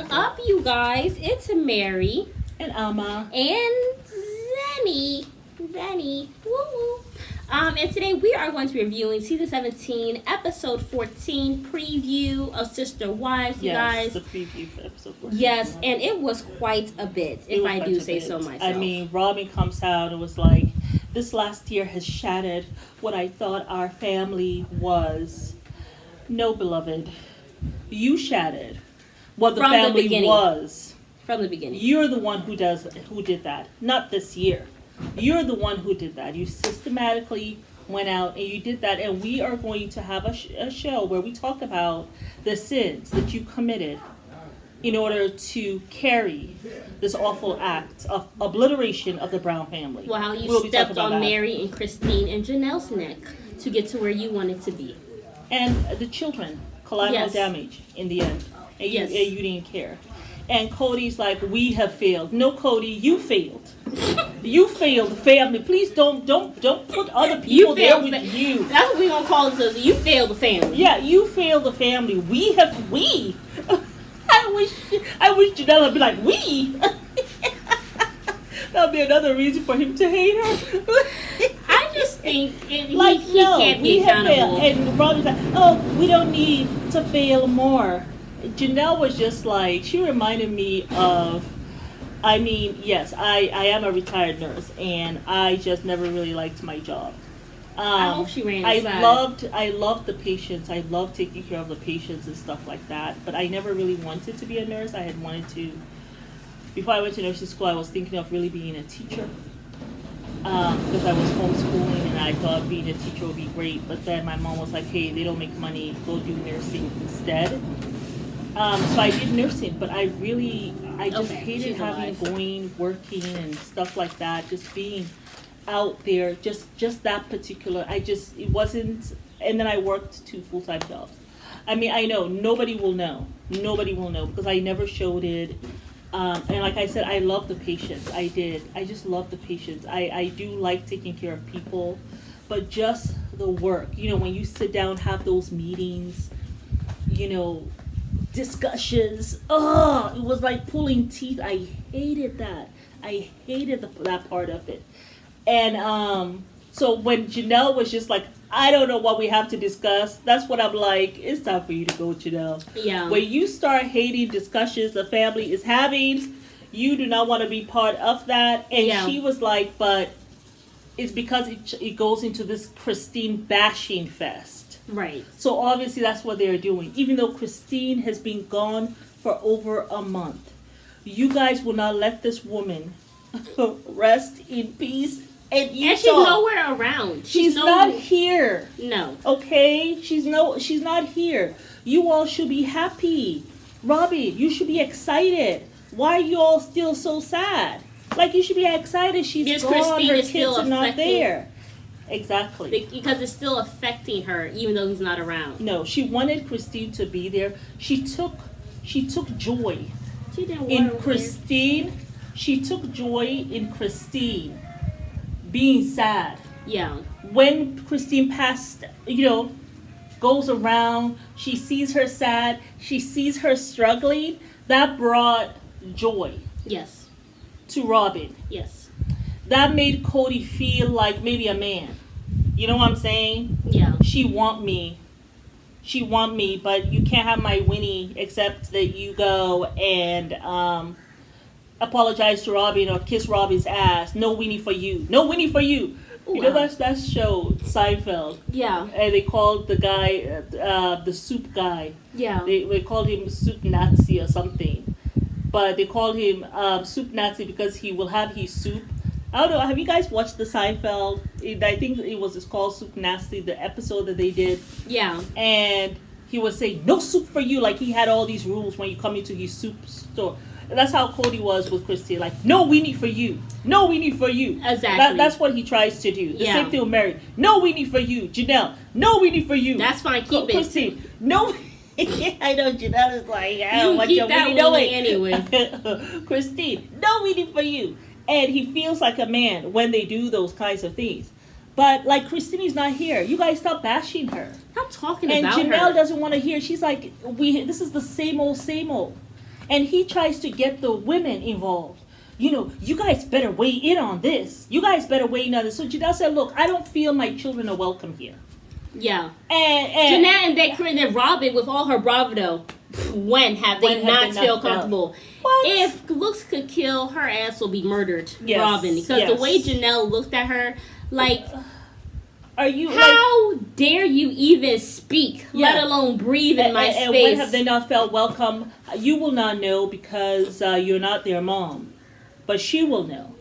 up, you guys? It's Mary. And Alma. And Zenny. Woo woo. And today we are going to be reviewing season 17, episode 14, preview of Sister Wives, you guys. The preview for episode 14. Yes, and it was quite a bit, if I do say so myself. I mean, Robin comes out and was like, this last year has shattered what I thought our family was. No, beloved. You shattered what the family was. From the beginning. You're the one who did that. Not this year. You're the one who did that. You systematically went out and you did that. And we are going to have a show where we talk about the sins that you committed in order to carry this awful act of obliteration of the Brown family. Well, how you stepped on Mary and Christine and Janelle's neck to get to where you wanted to be. And the children, collateral damage in the end. And you didn't care. And Cody's like, we have failed. No, Cody, you failed. You failed the family. Please don't put other people there with you. That's what we're going to call it. You failed the family. Yeah, you failed the family. We. I wish Janelle would be like, we. That would be another reason for him to hate her. I just think he can't be accountable. And Robin's like, oh, we don't need to fail more. Janelle was just like, she reminded me of, I mean, yes, I am a retired nurse, and I just never really liked my job. I hope she ran inside. I loved the patients. I loved taking care of the patients and stuff like that, but I never really wanted to be a nurse. I had wanted to, before I went to nursing school, I was thinking of really being a teacher. Because I was homeschooling and I thought being a teacher would be great, but then my mom was like, hey, they don't make money, go do nursing instead. So I did nursing, but I just hated working and stuff like that, just being out there, just that particular, it wasn't, and then I worked 2 full-time jobs. I mean, I know, nobody will know, because I never showed it, and like I said, I love the patients, I just love the patients, I do like taking care of people, but just the work, when you sit down, have those meetings, discussions. It was like pulling teeth. I hated that. I hated that part of it. And so when Janelle was just like, I don't know what we have to discuss, that's when I'm like, it's time for you to go, Janelle. Yeah. When you start hating discussions the family is having, you do not want to be part of that. And she was like, but it's because it goes into this Christine bashing fest. Right. So obviously that's what they're doing. Even though Christine has been gone for over a month, you guys will not let this woman rest in peace and Utah. And she's nowhere around. She's not here. No. Okay? She's not here. You all should be happy. Robin, you should be excited. Why are you all still so sad? Like, you should be excited she's gone, Christine her kids are not there. Exactly. Because it's still affecting her, even though he's not around. No, she wanted Christine to be there. She took joy in Christine. She took joy in Christine being sad. Yeah. When Christine passed, goes around, she sees her sad, she sees her struggling, that brought joy. Yes. To Robin. Yes. That made Cody feel like maybe a man. You know what I'm saying? Yeah. She want me, but you can't have my Winnie except that you go and apologize to Robin or kiss Robin's ass. No Winnie for you. No Winnie for you. Ooh, you know that show, Seinfeld. Yeah. And they called the guy, the soup guy. Yeah. They called him Soup Nazi or something. But they called him Soup Nazi because he will have his soup. I don't know. Have you guys watched the Seinfeld? I think it's called Soup Nasty, the episode that they did. Yeah. And he would say, no soup for you. Like, he had all these rules when you come into his soup store. And that's how Cody was with Christine. Like, no weenie for you. No weenie for you. Exactly. That's what he tries to do. The same thing with Mary. No weenie for you. Janelle, no weenie for you. That's fine. Keep it. Christine, no. I know Janelle is like, I don't want your weenie anyway. Christine, no weenie for you. And he feels like a man when they do those kinds of things. But, like, Christine's not here. You guys stop bashing her. Stop talking about her. And Janelle doesn't want to hear. She's like, this is the same old, same old. and he tries to get the women involved. You know, you guys better weigh in on this. You guys better weigh in on this. So Janelle said, look, I don't feel my children are welcome here. Yeah. And Janelle and then Robin, with all her bravado, when have they not feel comfortable? If looks could kill, her ass will be murdered. Yes. Robin. Because the way Janelle looked at her, like... Are you how dare you even speak, let alone breathe in my space? And when have they not felt welcome? You will not know because you're not their mom. But she will know.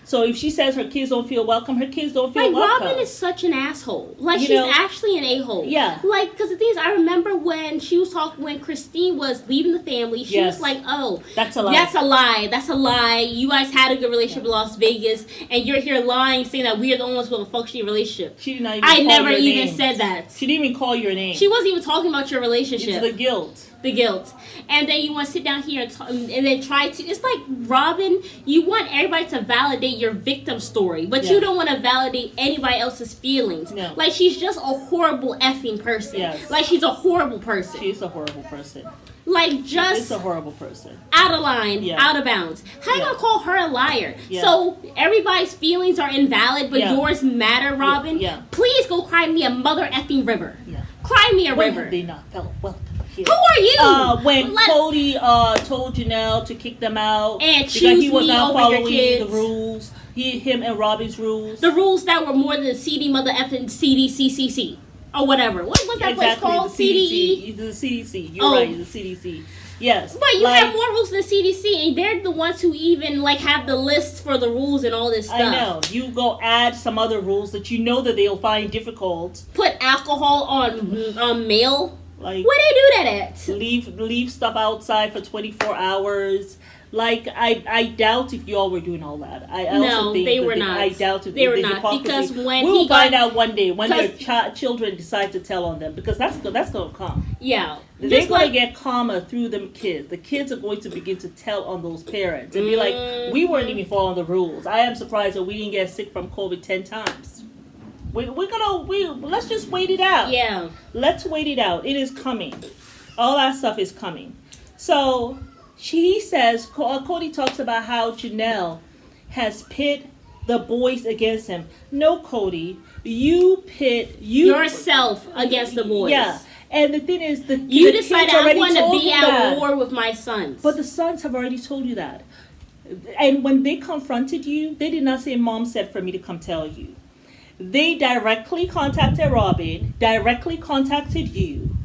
So if she says her kids don't feel welcome, her kids don't feel welcome. Robin is such an asshole. Like, she's actually an a-hole. Yeah. Like, because the thing is, I remember when she was talking, when Christine was leaving the family, she was like, oh, that's a lie. That's a lie. That's a lie. You guys had a good relationship in Las Vegas, and you're here lying, saying that we're the only ones with a functioning relationship. She did not even I never even said that. She didn't even call your name. She wasn't even talking about your relationship. It's the guilt. The guilt. And then you want to sit down here and then try to... It's like, Robin, you want everybody to validate your victim story, but you don't want to validate anybody else's feelings. No. Like, she's just a horrible effing person. Yes. Like, she's a horrible person. She's a horrible person. Like, just... She's a horrible person. Out of line, out of bounds. How you gonna call her a liar? So, everybody's feelings are invalid, but yours matter, Robin? Please go cry me a mother effing river. Cry me a river. Have they not felt welcome? Who are you? When Cody told Janelle to kick them out and because he was not following the rules, him and Robbie's rules, the rules that were more than CD mother effing CDCCC or whatever. What's that place called? CDE. The CDC. You're right. The CDC. Yes. But you have more rules than CDC, and they're the ones who even have the list for the rules and all this stuff. I know. You go add some other rules that you know that they'll find difficult. Put alcohol on mail. Like, where they do that at? Leave stuff outside for 24 hours. Like, I doubt if y'all were doing all that. I also think they were not. I doubt if they were not, because when we'll find out one day when their children decide to tell on them, because that's gonna come. Yeah, they're gonna get karma through them kids. The kids are going to begin to tell on those parents and be like, we weren't even following the rules. I am surprised that we didn't get sick from COVID 10 times. Let's just wait it out. Yeah. Let's wait it out. It is coming. All that stuff is coming. So he says, Cody talks about how Janelle has pit the boys against him. No, Cody, you pit yourself against the boys. Yeah. And the thing is, you decided I want to be at war with my sons. But the sons have already told you that. And when they confronted you, they did not say, Mom said for me to come tell you. They directly contacted Robin, directly contacted you.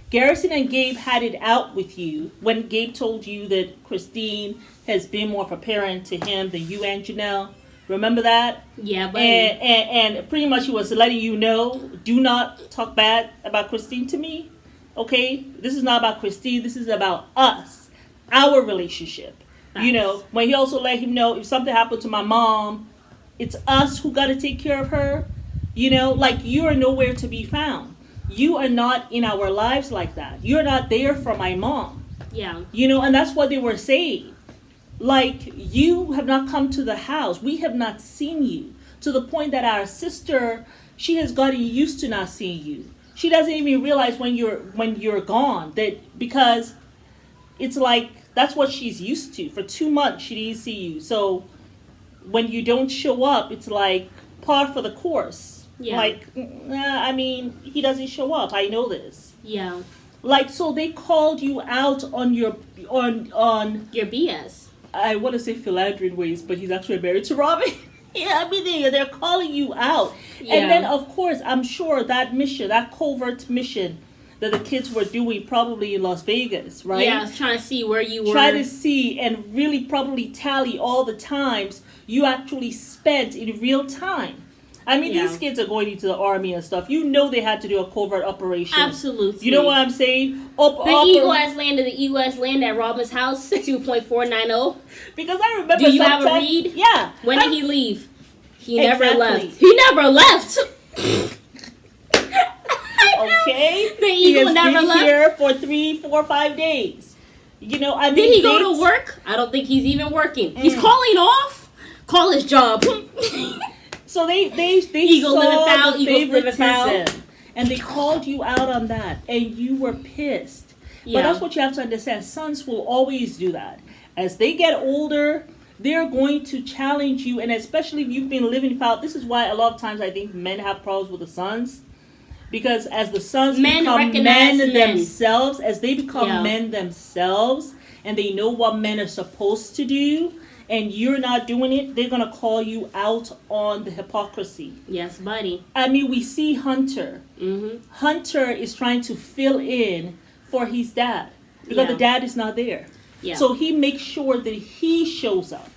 Garrison and Gabe had it out with you when Gabe told you that Christine has been more of a parent to him than you and Janelle. Remember that? Yeah, but... And pretty much he was letting you know, do not talk bad about Christine to me. Okay? This is not about Christine. This is about us. Our relationship. Nice. You know, when he also let him know, if something happened to my mom, it's us who got to take care of her. You know, like, you are nowhere to be found. You are not in our lives like that. You're not there for my mom. Yeah. You know, and that's what they were saying. Like, you have not come to the house. We have not seen you. To the point that our sister, she has gotten used to not seeing you. She doesn't even realize when you're gone. That because it's like, that's what she's used to. For 2 months, she didn't see you. So when you don't show up, it's like par for the course. Yeah. Like, I mean, he doesn't show up. I know this. Yeah. Like, so they called you out on your BS. I want to say philandering ways, but he's actually married to Robin. Yeah, I mean, they're calling you out. Yeah. And then, of course, I'm sure that mission, that covert mission that the kids were doing probably in Las Vegas, right? Yeah, trying to see where you were. Try to see and really probably tally all the times you actually spent in real time. I mean, these kids are going into the army and stuff. You know they had to do a covert operation. Absolutely. You know what I'm saying? The Eagle has landed at Robin's house, 2.490. Because I remember do you have a read? Yeah. When did he leave? He never left. He never left. Okay. The Eagle never left. Here for 3, 4, 5 days. You know, I mean, did he go to work? I don't think he's even working. He's calling off. Call his job. So they Eagle saw the favoritism, and they called you out on that, and you were pissed. But that's what you have to understand. Sons will always do that. As they get older, they're going to challenge you, and especially if you've been living foul. This is why a lot of times I think men have problems with the sons. Because as the sons become men themselves, as they become men themselves, and they know what men are supposed to do, and you're not doing it, they're going to call you out on the hypocrisy. Yes, buddy. I mean, we see Hunter. Mm-hmm. Hunter is trying to fill in for his dad because the dad is not there. Yeah. So he makes sure that he shows up.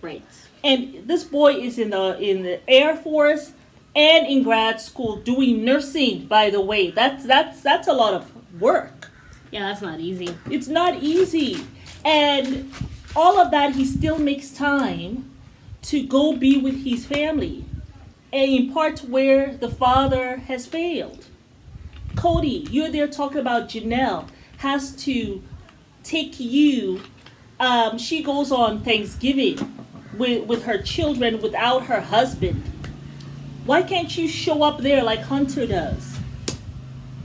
Right. And this boy is in the Air Force and in grad school doing nursing, by the way. That's a lot of work. Yeah, that's not easy. It's not easy. And all of that, he still makes time to go be with his family. And in part where the father has failed. Cody, you're there talking about Janelle has to take you. She goes on Thanksgiving with her children without her husband. Why can't you show up there like Hunter does?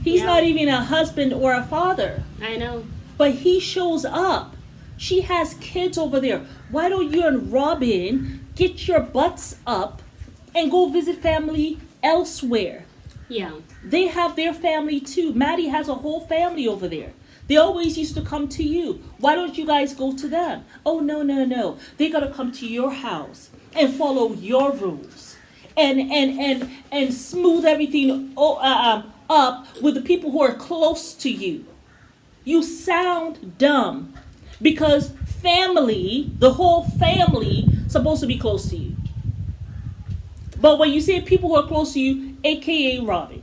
He's not even a husband or a father. I know. But he shows up. She has kids over there. Why don't you and Robin get your butts up and go visit family elsewhere? Yeah. They have their family too. Maddie has a whole family over there. They always used to come to you. Why don't you guys go to them? Oh, no. They got to come to your house and follow your rules and smooth everything up with the people who are close to you. You sound dumb because family, the whole family, supposed to be close to you. But when you say people who are close to you, a.k.a. Robin,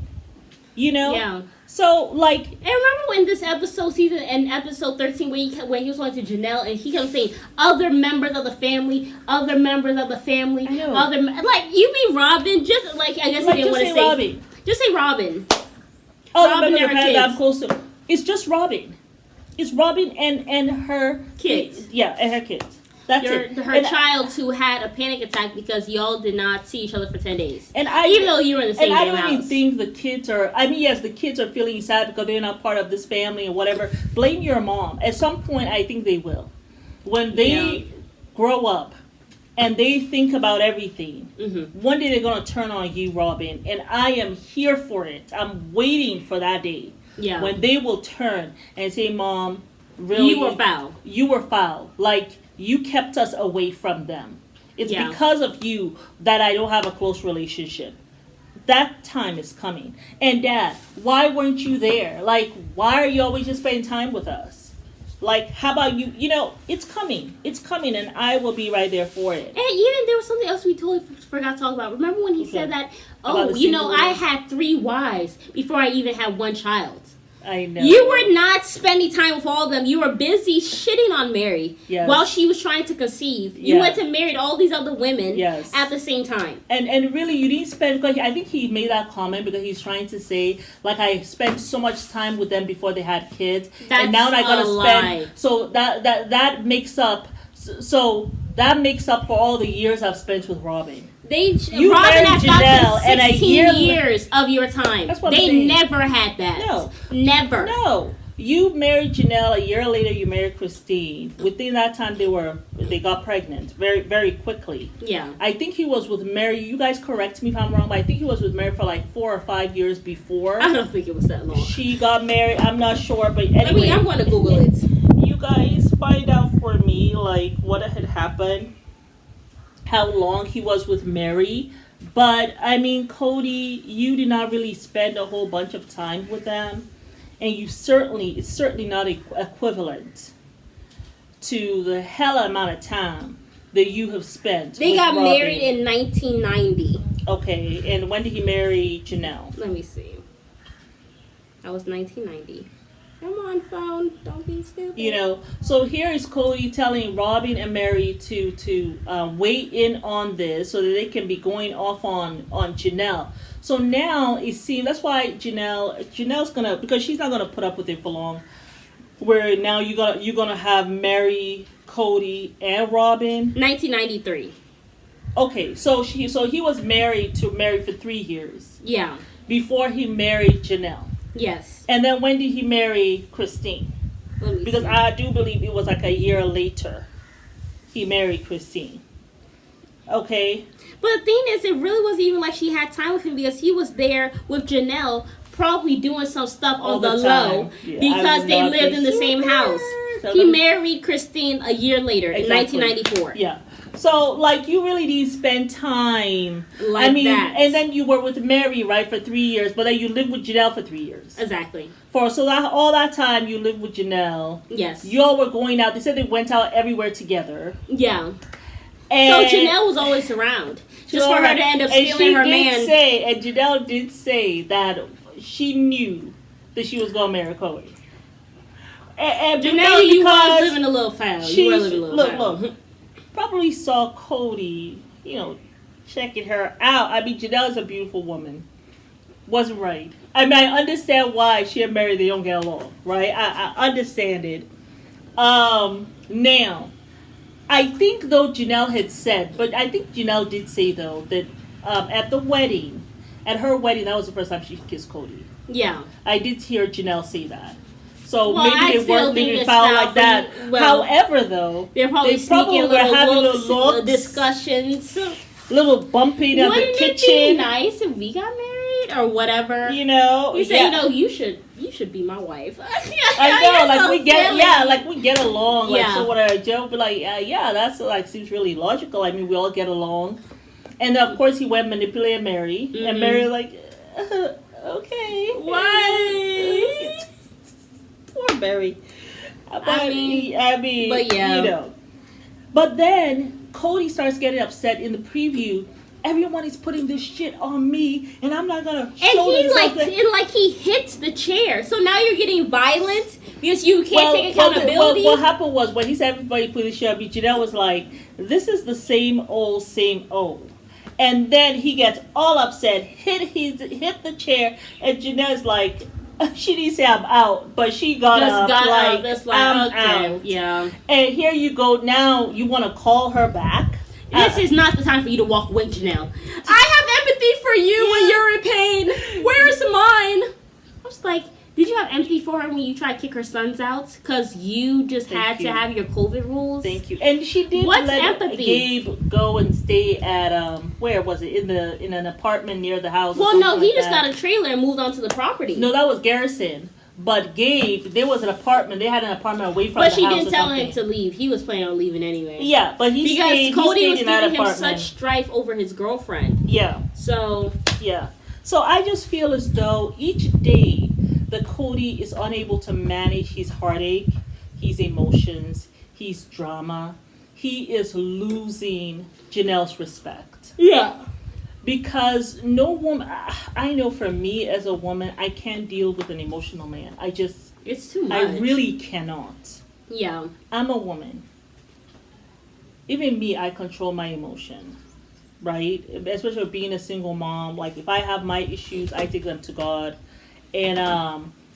you know? Yeah. So, like... And remember in this episode, in episode 13, when he was talking to Janelle, and he kept saying, other members of the family, other members of the family, I know. Like, you mean Robin? Just, like, I guess I didn't want to say... Robin. Just say Robin. Oh, Robin and her kids. I'm close to... It's just Robin. It's Robin and her... Kids. Yeah, and her kids. That's it. Her child who had a panic attack because y'all did not see each other for 10 days. Even though you were in the same damn house. And I don't even think the kids are... I mean, yes, the kids are feeling sad because they're not part of this family or whatever. Blame your mom. At some point, I think they will. When they grow up and they think about everything, one day they're going to turn on you, Robin. And I am here for it. I'm waiting for that day. Yeah. When they will turn and say, Mom, really... You were foul. You were foul. Like... You kept us away from them. It's because of you that I don't have a close relationship. That time is coming. And Dad, why weren't you there? Like, why are you always just spending time with us? Like, how about you? You know, it's coming. It's coming, and I will be right there for it. And even there was something else we totally forgot to talk about. Remember when he said that, I had 3 wives before I even had 1 child. I know. You were not spending time with all of them. You were busy shitting on Mary while she was trying to conceive. You went and married all these other women at the same time. And really, you didn't spend... Because I think he made that comment because he's trying to say, like, I spent so much time with them before they had kids. And now I got to spend... So that makes up... So that makes up for all the years I've spent with Robin. Robin has got 16 years of your time. That's what they never had that. No. Never. No. You married Janelle. A year later, you married Christine. Within that time, they got pregnant very, very quickly. Yeah. I think he was with Mary. You guys correct me if I'm wrong, but I think he was with Mary for like 4 or 5 years before. I don't think it was that long. She got married. I'm not sure, but anyway. I mean, I'm going to Google it. You guys find out for me, like, what had happened. How long he was with Mary. But, I mean, Cody, you did not really spend a whole bunch of time with them. And it's certainly not equivalent to the hell amount of time that you have spent They got Robin. Married in 1990. Okay, and when did he marry Janelle? Let me see. That was 1990. Come on, phone. Don't be stupid. You know, so here is Cody telling Robin and Mary to weigh in on this so that they can be going off on Janelle. So now it seems that's why Janelle's gonna, because she's not gonna put up with it for long. Where now you're gonna have Mary, Cody, and Robin. 1993. Okay, so he was married for 3 years. Yeah. Before he married Janelle. Yes. And then when did he marry Christine? Because I do believe it was like a year later he married Christine. Okay. But the thing is, it really wasn't even like she had time with him because he was there with Janelle, probably doing some stuff on the low because they lived in the same house. He married Christine a year later in 1994. Yeah. So, like, you really didn't spend time. Like that. And then you were with Mary, right, for 3 years, but then you lived with Janelle for 3 years. Exactly. All that time you lived with Janelle. Yes. Y'all were going out. They said they went out everywhere together. Yeah. And so Janelle was always around. Just for her to end up stealing her man. And Janelle did say that she knew that she was going to marry Cody. And Janelle, you was living a little foul. You were living a little foul. Look. Probably saw Cody, checking her out. I mean, Janelle's a beautiful woman. Wasn't right. I mean, I understand why she and Mary, they don't get along, right? I understand it. Now, I think, though, Janelle had said, but I think Janelle did say, though, that at her wedding, that was the first time she kissed Cody. Yeah. I did hear Janelle say that. So maybe they weren't leaving foul like that. However, though, they probably were having little discussions, little bumping of the kitchen. Wouldn't it be nice if we got married or whatever? You say, you should be my wife. I know, like we get along. Like so, what I joke, but like, that's like seems really logical. I mean, we all get along, and then, of course he went manipulate Mary, and Mary like, okay, why? Poor Mary. I mean, but yeah. But then Cody starts getting upset in the preview. Everyone is putting this shit on me, and I'm not gonna. And he hits the chair. So now you're getting violent because you can't take accountability. What happened was when he said everybody put this shit on me, Janelle was like, "This is the same old, and then he gets all upset, hit the chair, and Janelle's like. She didn't say I'm out, but she got up I'm out. Yeah. And here you go. Now you want to call her back. This is not the time for you to walk away, Janelle. I have empathy for you when you're in pain. Where's mine? I was like, did you have empathy for her when you tried to kick her sons out? Because you just had to have your COVID rules? Thank you. And she did let empathy? Gabe go and stay at, where was it? In an apartment near the house. Well, no, he just got a trailer and moved onto the property. No, that was Garrison. But Gabe, there was an apartment. They had an apartment away from the house. But she didn't tell him to leave. He was planning on leaving anyway. Yeah, but Cody was giving him such strife over his girlfriend. Yeah. So. Yeah. So I just feel as though each day that Cody is unable to manage his heartache, his emotions, his drama, he is losing Janelle's respect. Yeah. Because no woman, I know for me as a woman, I can't deal with an emotional man. It's too much. I really cannot. Yeah. I'm a woman. Even me, I control my emotion. Right? Especially being a single mom. Like, if I have my issues, I take them to God. And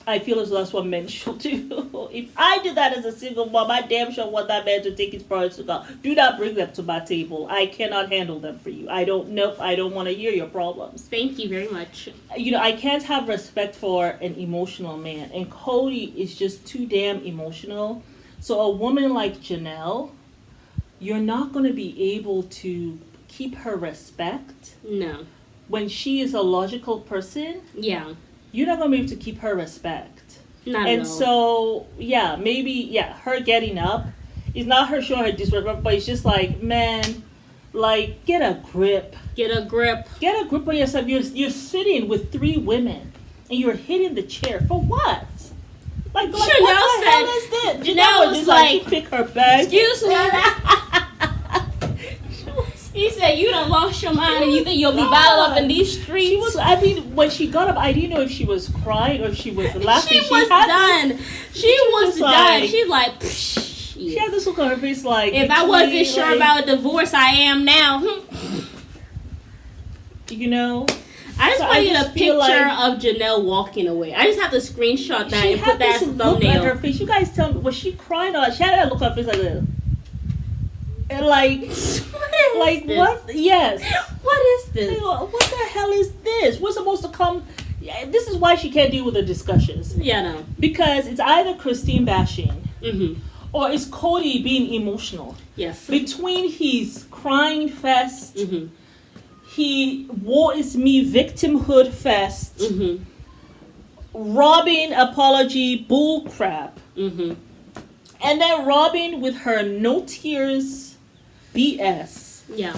I feel as though that's what men should do. If I did that as a single mom, I damn sure want that man to take his problems to God. Do not bring them to my table. I cannot handle them for you. I don't want to hear your problems. Thank you very much. I can't have respect for an emotional man. And Cody is just too damn emotional. So a woman like Janelle, you're not going to be able to keep her respect. No. When she is a logical person. Yeah. You're not going to be able to keep her respect. Not at all. And so, maybe her getting up is not her showing her disrespect, but it's just like, man, like, get a grip. Get a grip on yourself. You're sitting with 3 women, and you're hitting the chair. For what? Like, what the hell is this? Janelle was like, she pick her bag. Excuse me. He said, you done lost your mind and you think you'll be bottled up in these streets. When she got up, I didn't know if she was crying or if she was laughing. She was done. She's like, psh. She had this look on her face like... If I wasn't sure about a divorce, I am now. I just wanted a picture of Janelle walking away. I just have to screenshot that and put that as a thumbnail. Look at her face. You guys tell me, was she crying or she had that look on her face like this? And what? Yes. What is this? What the hell is this? We're supposed to come. this is why she can't deal with the discussions. Yeah, no. Because it's either Christine bashing Mm-hmm. or it's Cody being emotional. Yes. Between his crying fest, Mm-hmm. he woe is me victimhood fest, Mm-hmm. Robin apology bull crap, Mm-hmm. and then Robin with her no tears BS. Yeah.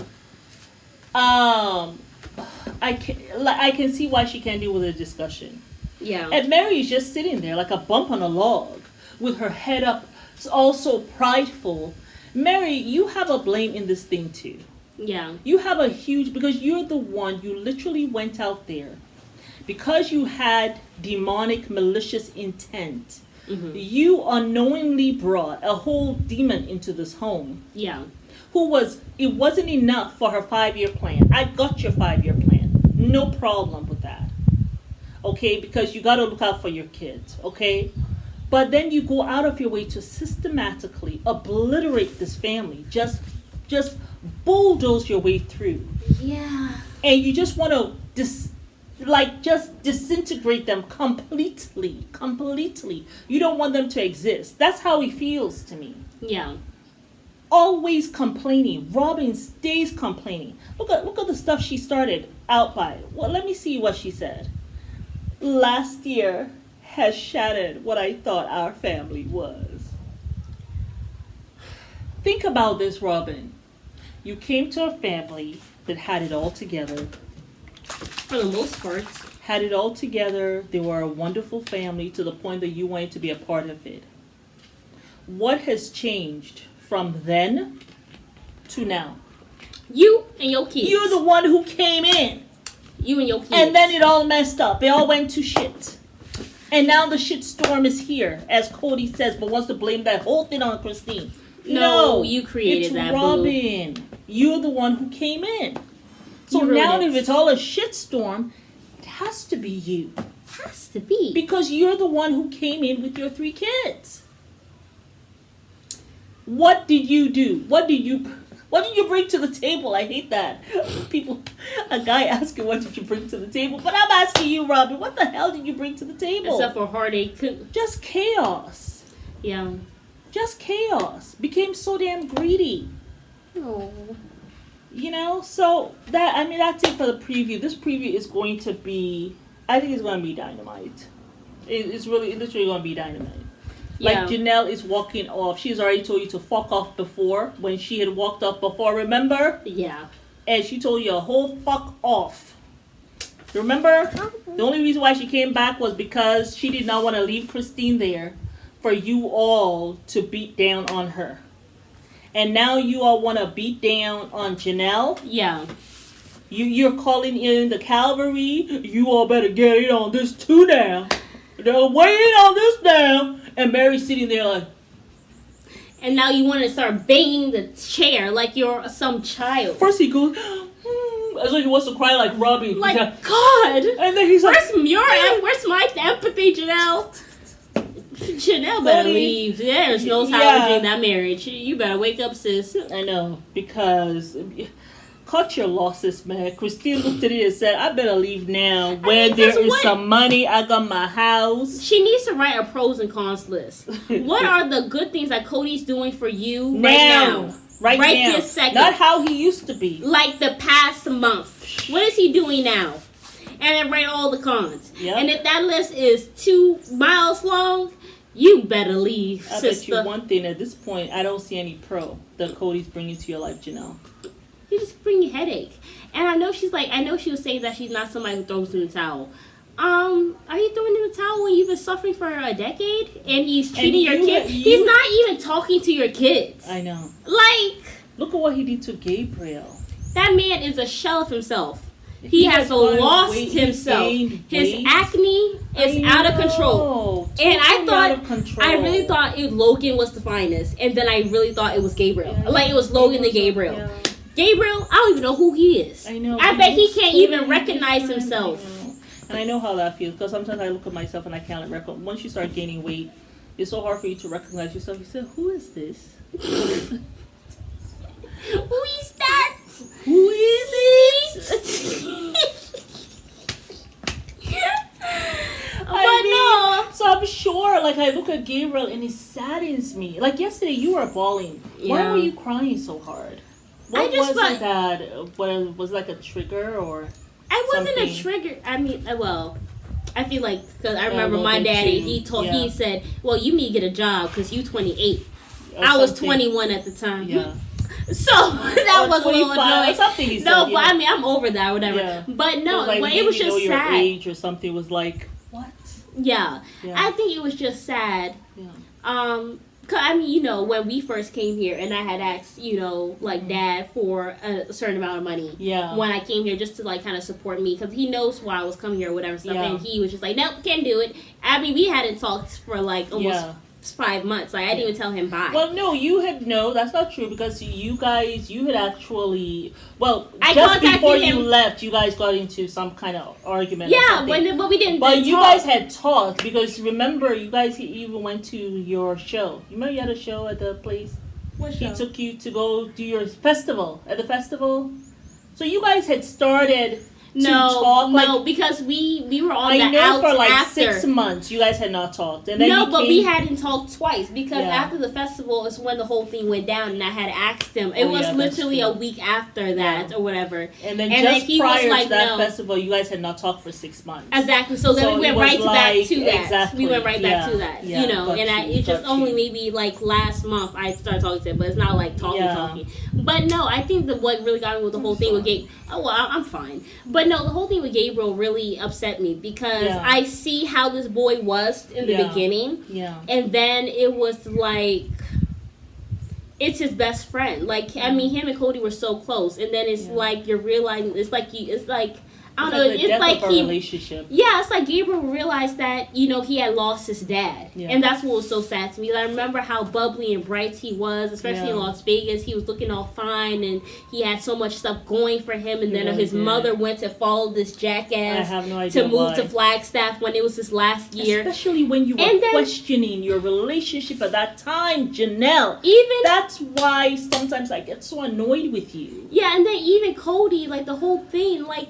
I can see why she can't deal with a discussion. Yeah. And Mary is just sitting there like a bump on a log with her head up, also prideful. Mary, you have a blame in this thing too. Yeah. You have a huge, because you're the one, you literally went out there because you had demonic malicious intent. Mm-hmm. You unknowingly brought a whole demon into this home. Yeah. It wasn't enough for her 5-year plan. I got your 5-year plan. No problem with that. Okay, because you got to look out for your kids, okay? But then you go out of your way to systematically obliterate this family. Just bulldoze your way through. Yeah. And you just want to just disintegrate them completely. You don't want them to exist. That's how he feels to me. Yeah. Always complaining. Robin stays complaining. Look at the stuff she started out by. Well, let me see what she said. Last year has shattered what I thought our family was. Think about this, Robin. You came to a family that had it all together. For the most part. Had it all together. They were a wonderful family to the point that you wanted to be a part of it. What has changed from then to now? You and your kids. You're the one who came in. You and your kids. And then it all messed up. It all went to shit. And now the shit storm is here, as Cody says, but wants to blame that whole thing on Christine. No, you created that, It's Robin. Boo. You're the one who came in. So now if it's all a shit storm, it has to be you. Has to be. Because you're the one who came in with your 3 kids. What did you do? What did you bring to the table? I hate that. A guy asking what did you bring to the table? But I'm asking you, Robin, what the hell did you bring to the table? Except for heartache. Just chaos. Yeah. Just chaos. Became so damn greedy. Oh. You know? So, that's it for the preview. This preview is going to be, I think it's going to be dynamite. It's literally going to be dynamite. Like Janelle is walking off. She's already told you to fuck off before when she had walked off before, remember? Yeah. And she told you a whole fuck off. Remember? The only reason why she came back was because she did not want to leave Christine there for you all to beat down on her. And now you all want to beat down on Janelle? Yeah. You're calling in the cavalry. You all better get in on this too now. They're waiting on this now. And Mary's sitting there like... And now you want to start banging the chair like you're some child. First he goes... as though he wants to cry like Robbie. Like, God! And then he's like... Where's my empathy, Janelle? Janelle better leave. There's no salvaging that marriage. You better wake up, sis. I know. Because... cut your losses, man. Christine looked at it and said, I better leave now. Where there is some money, I got my house. She needs to write a pros and cons list. What are the good things that Cody's doing for you right now? Right now. This second. Not how he used to be. Like the past month. What is he doing now? And then write all the cons. Yep. And if that list is 2 miles long, you better leave, I sister. bet you one thing, at this point, I don't see any pro that Cody's bringing to your life, Janelle. You just bring a headache. And I know she was saying that she's not somebody who throws in the towel. Are you throwing in the towel when you've been suffering for a decade and he's treating your kids? He's not even talking to your kids. I know. Like, look at what he did to Gabriel. That man is a shell of himself. He has lost himself. His acne is out of control. And I really thought Logan was the finest. And then I really thought it was Gabriel. Yeah, like it was Logan the Gabriel. Yeah. Gabriel, I don't even know who he is. I know. I bet he can't even recognize himself. And I know how that feels because sometimes I look at myself and I can't recognize. Once you start gaining weight, it's so hard for you to recognize yourself. You say, who is this? Who is that? Who is it? like, I look at Gabriel and it saddens me. Like, yesterday, you were bawling. Why Yeah. were you crying so hard? What was it that, was it like a trigger or I wasn't something? a trigger. I mean, well, I feel like, because I Yeah, remember a my little bit daddy, too. he said, well, you need to get a job because you 28. Or I was something. 21 at the time. Yeah. So that was a little 25 annoying. or something you No, said, but yeah. I mean, I'm over that, whatever. Yeah. But no, like, but it was just your sad. age or something was like, what? Yeah. Yeah. I think it was just sad. Yeah. 'Cause, I mean, you know, when we first came here and I had asked, you know, like dad for a certain amount of money. Yeah. When I came here just to like kind of support me because he knows why I was coming here or whatever stuff. Yeah. And he was just like, nope, can't do it. I mean, we hadn't talked for like almost 5 months. Like, I didn't even tell him bye. Well, no, that's not true because you had actually, I just contacted before him. you left, you guys got into some kind of argument. Yeah, or something. but we didn't. But you talk. guys had talked because remember, you guys even went to your show. You remember you had a show at the place? What He show? took you to go do your festival at the festival. So you guys had started to talk. No, because we were on I the know outs for like after. 6 months you guys had not talked, and then No, you but came, we hadn't talked twice because Yeah. after the festival is when the whole thing went down, and I had asked him. It Oh, was yeah, that's literally true. a week after that or whatever. and then and then just he was prior like, to that no. festival, you guys had not talked for 6 months. Exactly. So then So we it went was right back like- to that. exactly, We went right back yeah, to that. yeah, You know, got and you, it just got only you. maybe like last month I started talking to him, but it's not like talking. But no, I think that what really got me with the whole thing with Gabe. Oh well, I'm fine. But no, the whole thing with Gabriel really upset me because Yeah. I see how this boy was in the Yeah. beginning, Yeah. and then it was like it's his best friend. Like, I mean, him and Cody were so close, and then it's Yeah. like you're realizing it's like I don't It's know. like the It's death like of a relationship. yeah, it's like Gabriel realized that, you know, he had lost his dad. Yeah. And that's what was so sad to me. I remember how bubbly and bright he was, especially Yeah. in Las Vegas. He was looking all fine and he had so much stuff going for him. And He then really his did. mother went to follow this I jackass have no idea to move why. to Flagstaff when it was his last year. Especially when you were And then- questioning your relationship at that time, Janelle. Even That's why sometimes I get so annoyed with you. yeah, and then even Cody, like the whole thing, like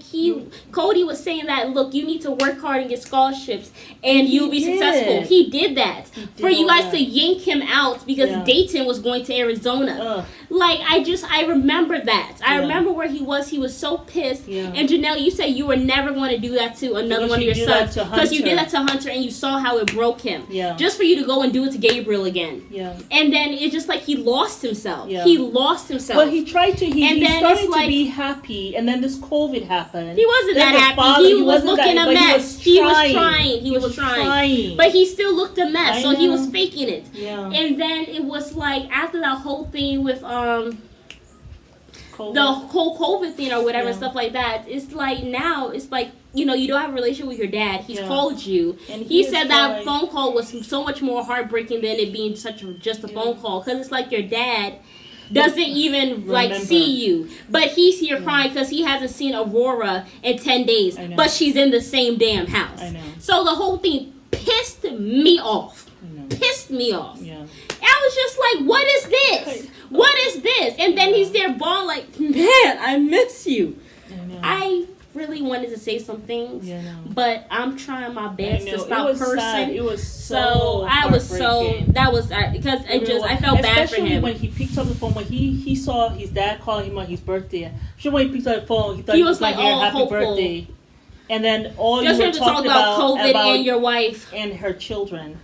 Cody was saying that, look, you need to work hard and get scholarships and He you'll be did. successful. He did that. did For you all guys that. to yank him out because Yeah. Dayton was going to Arizona. Ugh. Like, I remember that. I Yeah. remember where he was. He was so pissed. Yeah. And Janelle, you said you were never going to do that to another Because one of you your did that sons. to Because you did Hunter. that to Hunter and you saw how it broke him. Yeah. Just for you to go and do it to Gabriel again. Yeah. And then it's just like he lost himself. Yeah. He lost himself. Well, he tried to. He And then started it's like- to be happy, and then this COVID happened. He wasn't Then that the happy. father- he was wasn't looking that- a but mess. He was trying. He was trying. But he still looked a mess. I So he know. was faking it. Yeah. And then it was like after that whole thing with COVID. the whole COVID thing or whatever Yeah. stuff like that. It's like now it's like, you know, you don't have a relationship with your dad. He's Yeah. called you. And He is said that trying- phone call was so much more heartbreaking than it being just a phone call, because it's like your dad doesn't even like Remember. see you, but he's here crying because he hasn't seen Aurora in 10 days, I know. but she's in the same damn house. I know. So the whole thing pissed me off. I know. Pissed me off. Yeah. I was just like, what is this? What is this? And then he's there bawling like, man, I miss you. I know. I really wanted to say some things, Yeah, no. but I'm trying my I best know. to stop It was cursing. sad. It was So I was so heartbreaking. that was because it just I felt bad for Especially him. when he picked up the phone, when he saw his dad calling him on his birthday. I'm sure when he picked up the phone, he thought He he was was going like, to hear all happy hopeful. birthday. And then all Just you him were to talk talking about COVID and your wife. and her children.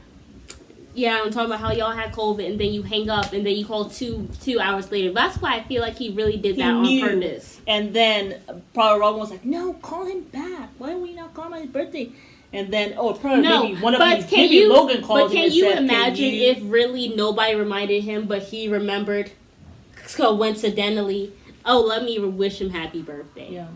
Yeah, I'm talking about how y'all had COVID and then you hang up and then you call 2 hours later. That's why I feel like he really did that on purpose. And then probably Robin was like, "No, call him back. Why are we not calling him his birthday?" And then probably maybe one of but you, can maybe you, Logan called but him can and you said, imagine "Can you-" if really nobody reminded him, but he remembered coincidentally? Oh, let me wish him happy birthday. Yeah.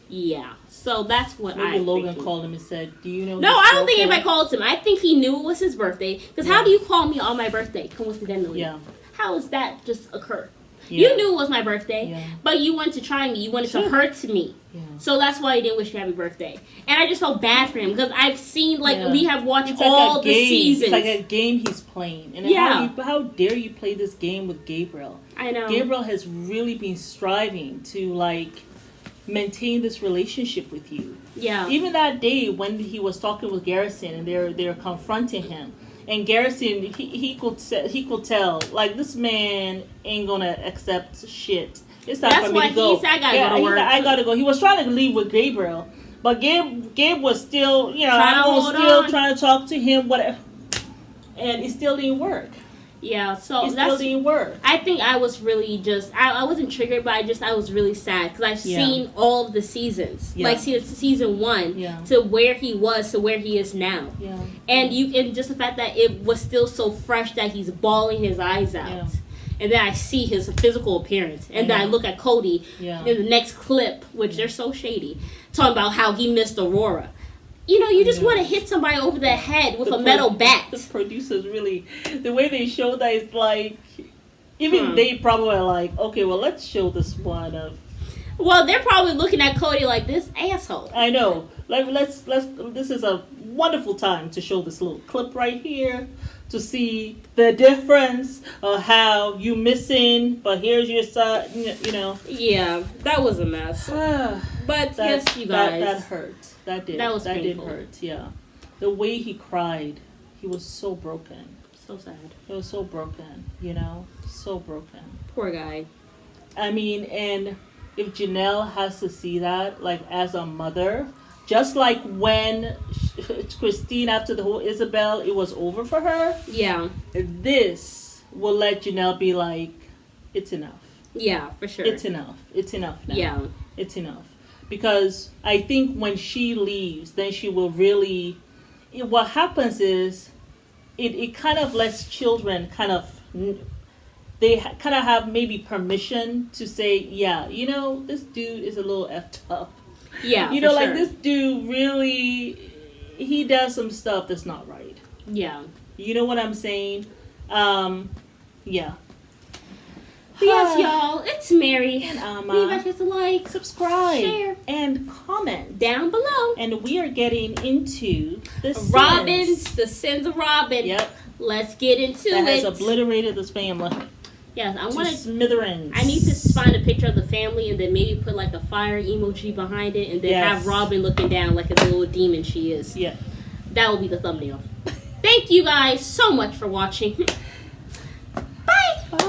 Yeah. So that's what Maybe I Logan think. called him and said, "Do you know?" No, this I don't think girlfriend?" anybody called him. I think he knew it was his birthday. Because Yeah. how do you call me on my birthday coincidentally? Yeah. How does that just occur? Yeah. You knew it was my birthday, Yeah. but you wanted to try me. You wanted to Sure. hurt me. Yeah. So that's why I didn't wish you happy birthday. And I just felt bad for him because I've seen, like, Yeah. we have watched It's like all a the game. seasons. It's like a game he's playing. And Yeah. how dare you play this game with Gabriel? I know. Gabriel has really been striving to, like, maintain this relationship with you. Yeah. Even that day when he was talking with Garrison and they're confronting him, And Garrison, he could tell, like, this man ain't gonna accept shit. It's time That's for me why to go. he said, I gotta go to work. I gotta go. He was trying to leave with Gabriel, but Gabe was still, trying to talk to him, whatever, and it still didn't work. Yeah, so It still didn't work. I think I was really just, I wasn't triggered, but I was really sad because I've seen all of the seasons, like season 1 to where he was to where he is now. Yeah. And just the fact that it was still so fresh that he's bawling his eyes out. Yeah. And then I see his physical appearance. And then I look at Cody in the next clip, which they're so shady, talking about how he missed Aurora. You just want to hit somebody over the head with a metal bat. The producers really, the way they show that is like, even they probably are like, okay, well, let's show this one of. Well, they're probably looking at Cody like, this asshole. I know. Like, let's. This is a wonderful time to show this little clip right here to see the difference of how you missing, but here's your son. Yeah, that was a mess. But yes, you guys. That hurt. That did. That was that painful. did hurt. Yeah, the way he cried, he was so broken. So sad. He was so broken. So broken. Poor guy. I mean, and if Janelle has to see that, like, as a mother, just like when Christine, after the whole Isabel, it was over for her. Yeah. This will let Janelle be like, it's enough. Yeah, for sure. It's enough. It's enough now. Yeah. It's enough. Because I think when she leaves, then she will really... what happens is, it kind of lets children kind of... They kind of have maybe permission to say, yeah, this dude is a little effed up. Yeah, like, this dude really... He does some stuff that's not right. Yeah. You know what I'm saying? Yeah. But yes, y'all, it's Mary. And Leave us just a like, subscribe, share, and comment down below. And we are getting into the sins of Robin. Yep. Let's get into it. That has obliterated this family. Yes, I want to smithereens. I need to find a picture of the family and then maybe put like a fire emoji behind it and then have Robin looking down like a little demon she is. Yeah. That will be the thumbnail. Thank you guys so much for watching.